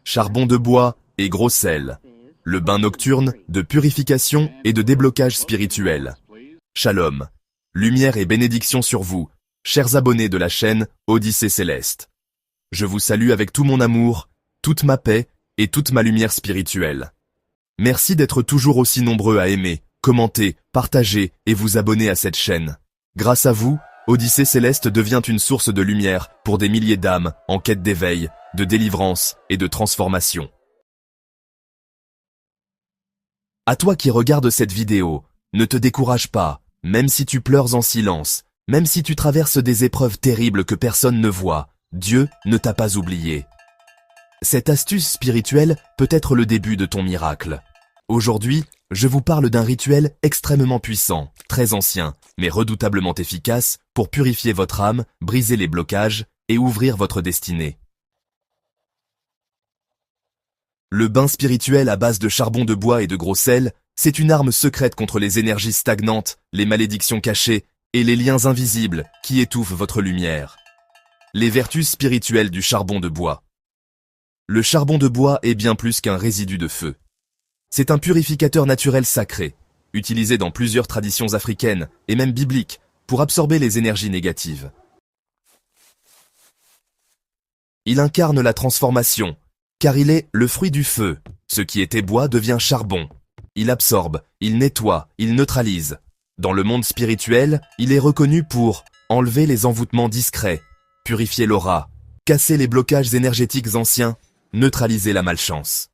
charbon de bois et gros sel. Le bain nocturne de purification et de déblocage spirituel. Shalom. Lumière et bénédiction sur vous, chers abonnés de la chaîne Odyssée Céleste. Je vous salue avec tout mon amour, toute ma paix et toute ma lumière spirituelle. Merci d'être toujours aussi nombreux à aimer, commenter, partager et vous abonner à cette chaîne. Grâce à vous, Odyssée Céleste devient une source de lumière pour des milliers d'âmes en quête d'éveil, de délivrance et de transformation. À toi qui regardes cette vidéo, ne te décourage pas, même si tu pleures en silence, même si tu traverses des épreuves terribles que personne ne voit, Dieu ne t'a pas oublié. Cette astuce spirituelle peut être le début de ton miracle. Aujourd'hui, je vous parle d'un rituel extrêmement puissant, très ancien, mais redoutablement efficace pour purifier votre âme, briser les blocages et ouvrir votre destinée. Le bain spirituel à base de charbon de bois et de gros sel, c'est une arme secrète contre les énergies stagnantes, les malédictions cachées et les liens invisibles qui étouffent votre lumière. Les vertus spirituelles du charbon de bois. Le charbon de bois est bien plus qu'un résidu de feu. C'est un purificateur naturel sacré, utilisé dans plusieurs traditions africaines et même bibliques pour absorber les énergies négatives. Il incarne la transformation, car il est le fruit du feu. Ce qui était bois devient charbon. Il absorbe, il nettoie, il neutralise. Dans le monde spirituel, il est reconnu pour enlever les envoûtements discrets, purifier l'aura, casser les blocages énergétiques anciens, neutraliser la malchance.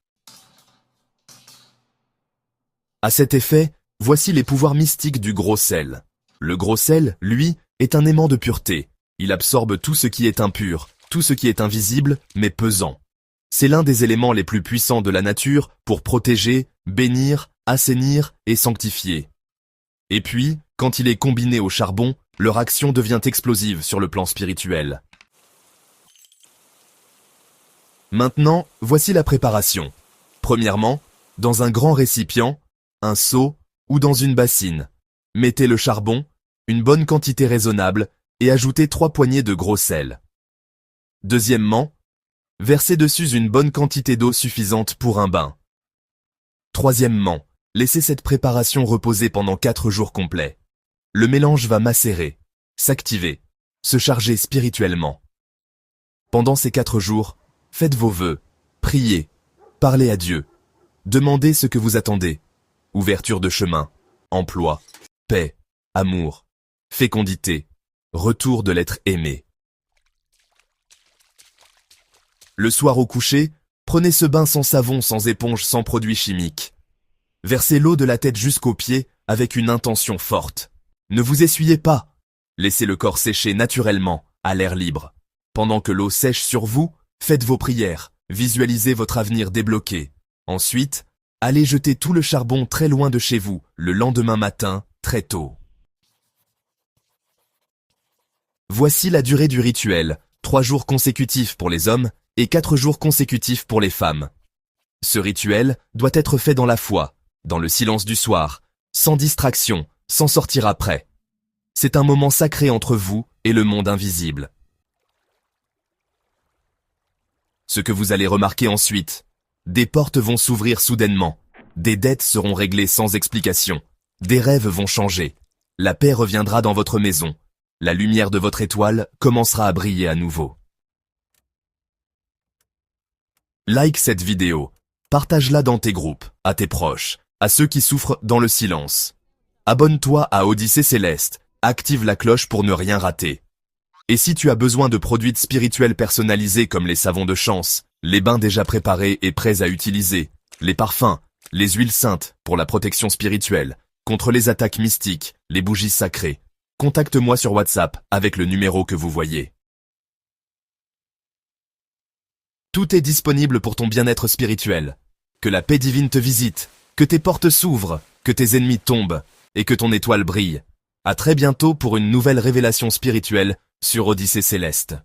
À cet effet, voici les pouvoirs mystiques du gros sel. Le gros sel, lui, est un aimant de pureté. Il absorbe tout ce qui est impur, tout ce qui est invisible, mais pesant. C'est l'un des éléments les plus puissants de la nature pour protéger, bénir, assainir et sanctifier. Et puis, quand il est combiné au charbon, leur action devient explosive sur le plan spirituel. Maintenant, voici la préparation. Premièrement, dans un grand récipient, un seau ou dans une bassine, mettez le charbon, une bonne quantité raisonnable, et ajoutez 3 poignées de gros sel. Deuxièmement, versez dessus une bonne quantité d'eau suffisante pour un bain. Troisièmement, laissez cette préparation reposer pendant 4 jours complets. Le mélange va macérer, s'activer, se charger spirituellement. Pendant ces 4 jours, faites vos vœux, priez, parlez à Dieu, demandez ce que vous attendez. Ouverture de chemin, emploi, paix, amour, fécondité, retour de l'être aimé. Le soir au coucher, prenez ce bain sans savon, sans éponge, sans produits chimiques. Versez l'eau de la tête jusqu'aux pieds avec une intention forte. Ne vous essuyez pas. Laissez le corps sécher naturellement, à l'air libre. Pendant que l'eau sèche sur vous, faites vos prières, visualisez votre avenir débloqué. Ensuite, allez jeter tout le charbon très loin de chez vous, le lendemain matin, très tôt. Voici la durée du rituel, 3 jours consécutifs pour les hommes et 4 jours consécutifs pour les femmes. Ce rituel doit être fait dans la foi, dans le silence du soir, sans distraction, sans sortir après. C'est un moment sacré entre vous et le monde invisible. Ce que vous allez remarquer ensuite, des portes vont s'ouvrir soudainement, des dettes seront réglées sans explication, des rêves vont changer, la paix reviendra dans votre maison, la lumière de votre étoile commencera à briller à nouveau. Like cette vidéo, partage-la dans tes groupes, à tes proches, à ceux qui souffrent dans le silence. Abonne-toi à Odyssée Céleste, active la cloche pour ne rien rater. Et si tu as besoin de produits spirituels personnalisés comme les savons de chance, les bains déjà préparés et prêts à utiliser, les parfums, les huiles saintes pour la protection spirituelle, contre les attaques mystiques, les bougies sacrées, contacte-moi sur WhatsApp avec le numéro que vous voyez. Tout est disponible pour ton bien-être spirituel. Que la paix divine te visite, que tes portes s'ouvrent, que tes ennemis tombent et que ton étoile brille. À très bientôt pour une nouvelle révélation spirituelle sur Odyssée Céleste.